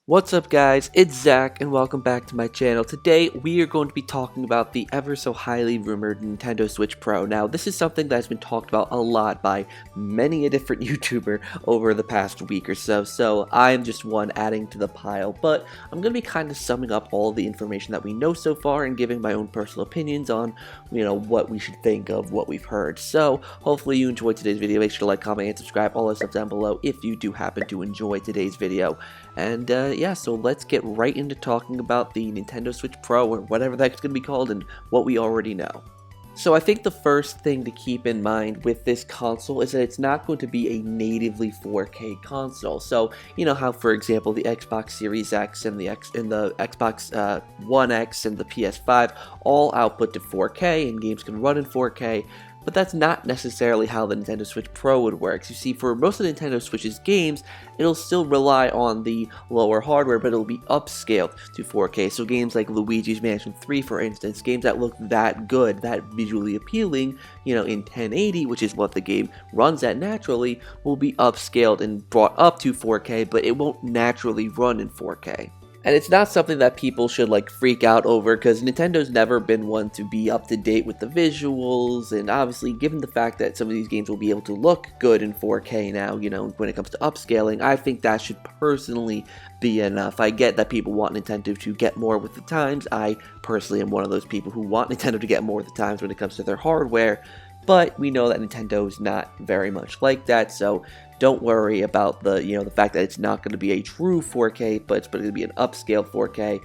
What's up guys, it's Zach and welcome back to my channel. Today we are going to be talking about the ever so highly rumored Nintendo Switch Pro. Now this is something that's been talked about a lot by many a different YouTuber over the past week or so, so I'm just one adding to the pile, but I'm going to be kind of summing up all the information that we know so far and giving my own personal opinions on, what we should think of what we've heard. So hopefully you enjoyed today's video. Make sure to like, comment, and subscribe, all that stuff down below if you do happen to enjoy today's video. And yeah, so let's get right into talking about the Nintendo Switch Pro, or whatever that's going to be called, and what we already know. So I think the first thing to keep in mind with this console is that it's not going to be a natively 4K console. So you know how, for example, the Xbox Series X and the Xbox One X and the PS5 all output to 4K, and games can run in 4K. But that's not necessarily how the Nintendo Switch Pro would work. You see, for most of the Nintendo Switch's games, it'll still rely on the lower hardware, but it'll be upscaled to 4K. So games like Luigi's Mansion 3, for instance, games that look that good, that visually appealing, in 1080, which is what the game runs at naturally, will be upscaled and brought up to 4K, but it won't naturally run in 4K. And it's not something that people should freak out over, because Nintendo's never been one to be up to date with the visuals, and obviously given the fact that some of these games will be able to look good in 4K now, when it comes to upscaling, I think that should personally be enough. I get that people want Nintendo to get more with the times. I personally am one of those people who want Nintendo to get more with the times when it comes to their hardware, but we know that Nintendo is not very much like that, so don't worry about the fact that it's not going to be a true 4K, but it's going to be an upscaled 4K.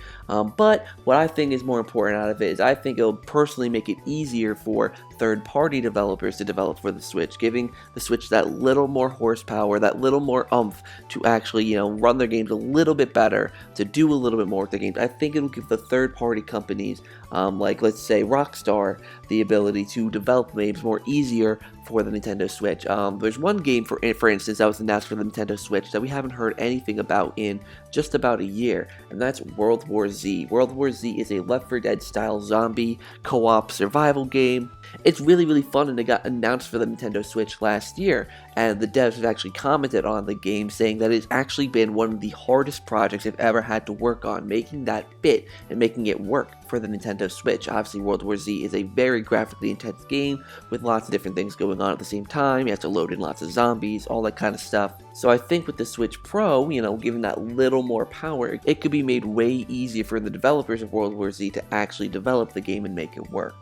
But what I think is more important out of it is I think it'll personally make it easier for third-party developers to develop for the Switch, giving the Switch that little more horsepower, that little more oomph to actually, run their games a little bit better, to do a little bit more with their games. I think it'll give the third-party companies, like let's say Rockstar, the ability to develop games more easier for the Nintendo Switch. There's one game, for instance, that was announced for the Nintendo Switch that we haven't heard anything about in just about a year, and that's World War Z. World War Z is a Left 4 Dead style zombie co-op survival game. It's really, really fun, and it got announced for the Nintendo Switch last year, and the devs have actually commented on the game, saying that it's actually been one of the hardest projects they've ever had to work on, making that fit and making it work for the Nintendo Switch. Obviously, World War Z is a very graphically intense game with lots of different things going on at the same time. You have to load in lots of zombies, all that kind of stuff. So I think with the Switch Pro, given that little more power, it could be made way easier for the developers of World War Z to actually develop the game and make it work.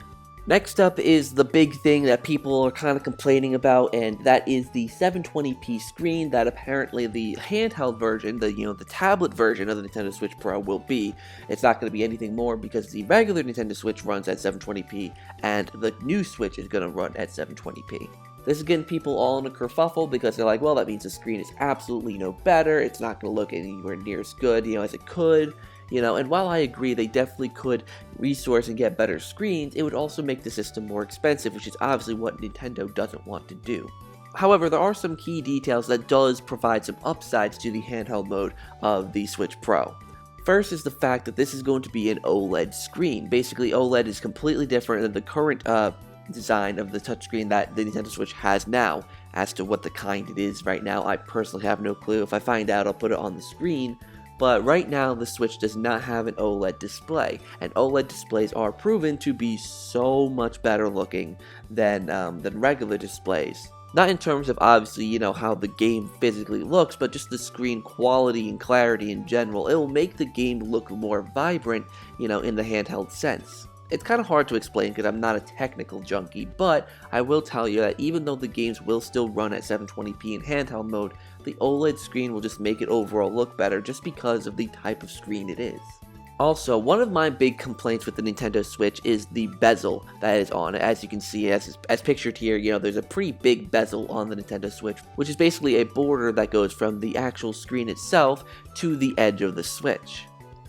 Next up is the big thing that people are kind of complaining about, and that is the 720p screen that apparently the handheld version, the tablet version of the Nintendo Switch Pro will be. It's not going to be anything more, because the regular Nintendo Switch runs at 720p, and the new Switch is going to run at 720p. This is getting people all in a kerfuffle, because they're like, well, that means the screen is absolutely no better, it's not going to look anywhere near as good, as it could. And while I agree they definitely could resource and get better screens, it would also make the system more expensive, which is obviously what Nintendo doesn't want to do. However, there are some key details that does provide some upsides to the handheld mode of the Switch Pro. First is the fact that this is going to be an OLED screen. Basically, OLED is completely different than the current design of the touchscreen that the Nintendo Switch has now. As to what the kind it is right now, I personally have no clue. If I find out, I'll put it on the screen. But right now, the Switch does not have an OLED display, and OLED displays are proven to be so much better looking than regular displays. Not in terms of, obviously, how the game physically looks, but just the screen quality and clarity in general. It will make the game look more vibrant, in the handheld sense. It's kind of hard to explain because I'm not a technical junkie, but I will tell you that even though the games will still run at 720p in handheld mode, the OLED screen will just make it overall look better just because of the type of screen it is. Also, one of my big complaints with the Nintendo Switch is the bezel that is on it. As you can see, as pictured here, there's a pretty big bezel on the Nintendo Switch, which is basically a border that goes from the actual screen itself to the edge of the Switch.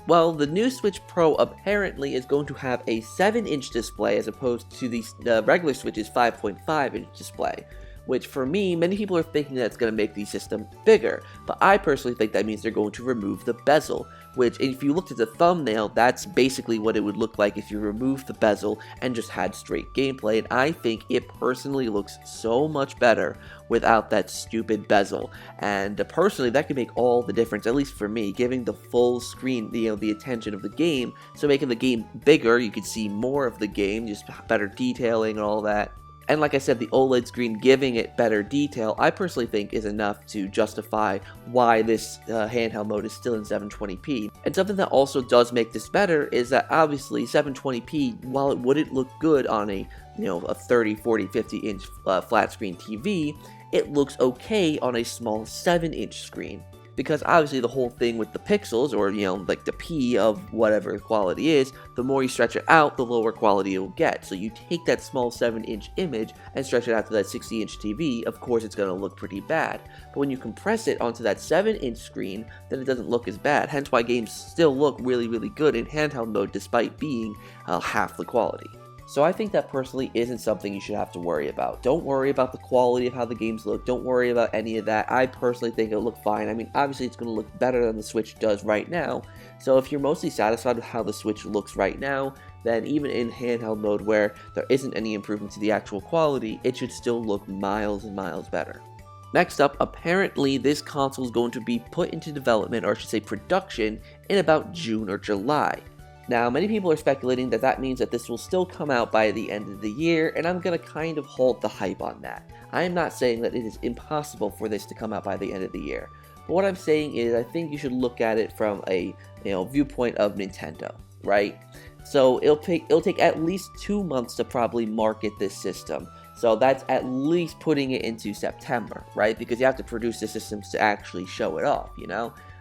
Well, the new Switch Pro apparently is going to have a 7-inch display as opposed to the regular Switch's 5.5-inch display, which for me, many people are thinking that it's going to make the system bigger, but I personally think that means they're going to remove the bezel, which if you looked at the thumbnail, that's basically what it would look like if you removed the bezel and just had straight gameplay, and I think it personally looks so much better without that stupid bezel, and personally that could make all the difference, at least for me, giving the full screen, the attention of the game, so making the game bigger, you could see more of the game, just better detailing and all that. And like I said, the OLED screen giving it better detail, I personally think is enough to justify why this handheld mode is still in 720p. And something that also does make this better is that obviously 720p, while it wouldn't look good on a 30, 40, 50 inch flat screen TV, it looks okay on a small 7-inch screen. Because obviously the whole thing with the pixels, or like the P of whatever the quality is, the more you stretch it out, the lower quality it will get. So you take that small 7-inch image and stretch it out to that 60-inch TV, of course it's going to look pretty bad. But when you compress it onto that 7-inch screen, then it doesn't look as bad. Hence why games still look really, really good in handheld mode despite being half the quality. So I think that personally isn't something you should have to worry about. Don't worry about the quality of how the games look. Don't worry about any of that. I personally think it'll look fine. I mean, obviously it's going to look better than the Switch does right now. So if you're mostly satisfied with how the Switch looks right now, then even in handheld mode where there isn't any improvement to the actual quality, it should still look miles and miles better. Next up, apparently this console is going to be put into development, or I should say production, in about June or July. Now, many people are speculating that that means that this will still come out by the end of the year, and I'm going to kind of halt the hype on that. I am not saying that it is impossible for this to come out by the end of the year, but what I'm saying is I think you should look at it from a viewpoint of Nintendo, right? So it'll take at least 2 months to probably market this system. So that's at least putting it into September, right? Because you have to produce the systems to actually show it off,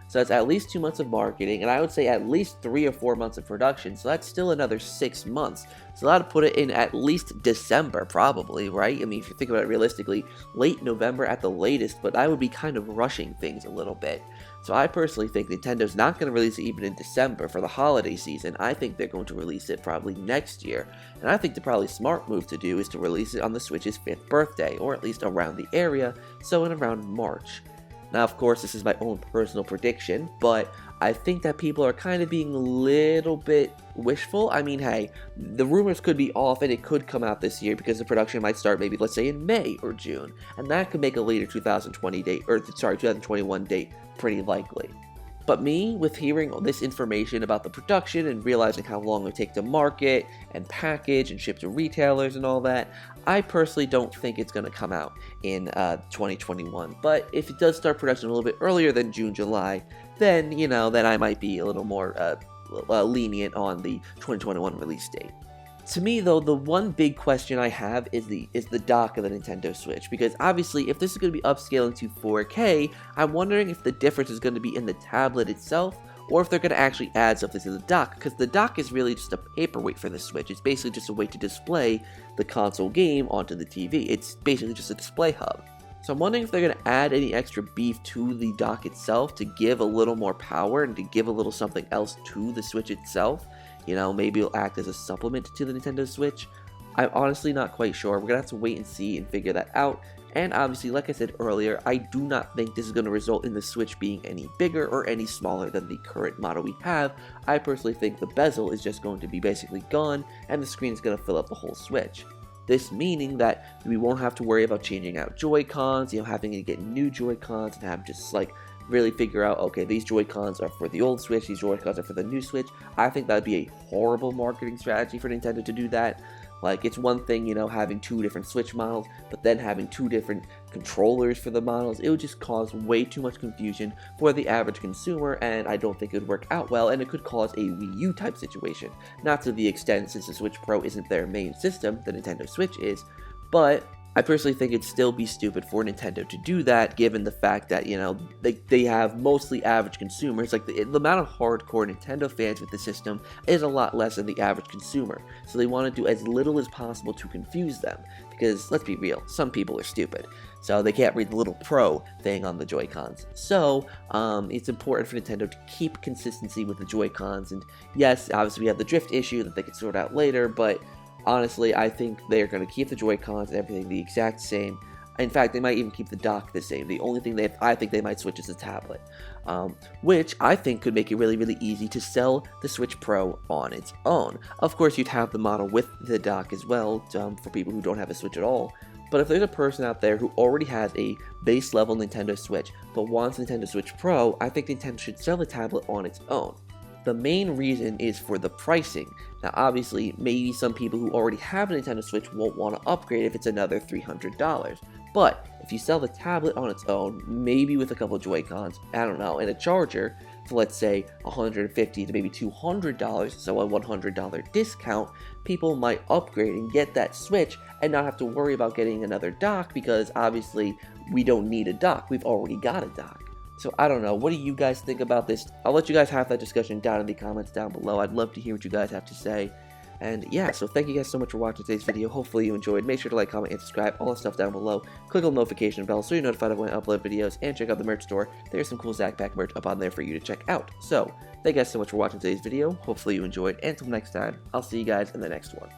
So that's at least 2 months of marketing, and I would say at least 3 or 4 months of production, so that's still another 6 months. So that'll put it in at least December, probably, right? I mean, if you think about it realistically, late November at the latest, but I would be kind of rushing things a little bit. So I personally think Nintendo's not going to release it even in December for the holiday season. I think they're going to release it probably next year, and I think the probably smart move to do is to release it on the Switch's 5th birthday, or at least around the area, so in around March. Now, of course, this is my own personal prediction, but I think that people are kind of being a little bit wishful. I mean, hey, the rumors could be off and it could come out this year because the production might start maybe, let's say, in May or June, and that could make a later 2021 date pretty likely. But me, with hearing all this information about the production and realizing how long it would take to market and package and ship to retailers and all that, I personally don't think it's going to come out in 2021. But if it does start production a little bit earlier than June, July, then, then I might be a little more lenient on the 2021 release date. To me, though, the one big question I have is the dock of the Nintendo Switch, because obviously if this is going to be upscaling to 4K, I'm wondering if the difference is going to be in the tablet itself, or if they're going to actually add something to the dock, because the dock is really just a paperweight for the Switch. It's basically just a way to display the console game onto the TV. It's basically just a display hub. So I'm wondering if they're going to add any extra beef to the dock itself to give a little more power and to give a little something else to the Switch itself. Maybe it'll act as a supplement to the Nintendo Switch. I'm honestly not quite sure. We're going to have to wait and see and figure that out. And obviously, like I said earlier, I do not think this is going to result in the Switch being any bigger or any smaller than the current model we have. I personally think the bezel is just going to be basically gone, and the screen is going to fill up the whole Switch. This meaning that we won't have to worry about changing out Joy-Cons, having to get new Joy-Cons and have just really figure out, okay, these Joy-Cons are for the old Switch, these Joy-Cons are for the new Switch. I think that would be a horrible marketing strategy for Nintendo to do that. It's one thing, having 2 different Switch models, but then having 2 different controllers for the models. It would just cause way too much confusion for the average consumer, and I don't think it would work out well, and it could cause a Wii U type situation. Not to the extent, since the Switch Pro isn't their main system, the Nintendo Switch is, but I personally think it'd still be stupid for Nintendo to do that, given the fact that, they have mostly average consumers. The amount of hardcore Nintendo fans with the system is a lot less than the average consumer. So they want to do as little as possible to confuse them. Because, let's be real, some people are stupid. So they can't read the little Pro thing on the Joy-Cons. So, it's important for Nintendo to keep consistency with the Joy-Cons. And yes, obviously we have the drift issue that they can sort out later, but honestly, I think they're going to keep the Joy-Cons and everything the exact same. In fact, they might even keep the dock the same. The only thing I think they might switch is the tablet, which I think could make it really, really easy to sell the Switch Pro on its own. Of course, you'd have the model with the dock as well for people who don't have a Switch at all. But if there's a person out there who already has a base level Nintendo Switch but wants Nintendo Switch Pro, I think Nintendo should sell the tablet on its own. The main reason is for the pricing. Now obviously, maybe some people who already have a Nintendo Switch won't want to upgrade if it's another $300. But if you sell the tablet on its own, maybe with a couple of Joy-Cons, I don't know, and a charger for let's say $150 to maybe $200, so a $100 discount, people might upgrade and get that Switch and not have to worry about getting another dock because obviously we don't need a dock, we've already got a dock. So I don't know, what do you guys think about this? I'll let you guys have that discussion down in the comments down below. I'd love to hear what you guys have to say. And yeah, so thank you guys so much for watching today's video. Hopefully you enjoyed. Make sure to like, comment, and subscribe. All that stuff down below. Click on the notification bell so you're notified of when I upload videos. And check out the merch store. There's some cool ZakPak merch up on there for you to check out. So, thank you guys so much for watching today's video. Hopefully you enjoyed. And until next time, I'll see you guys in the next one.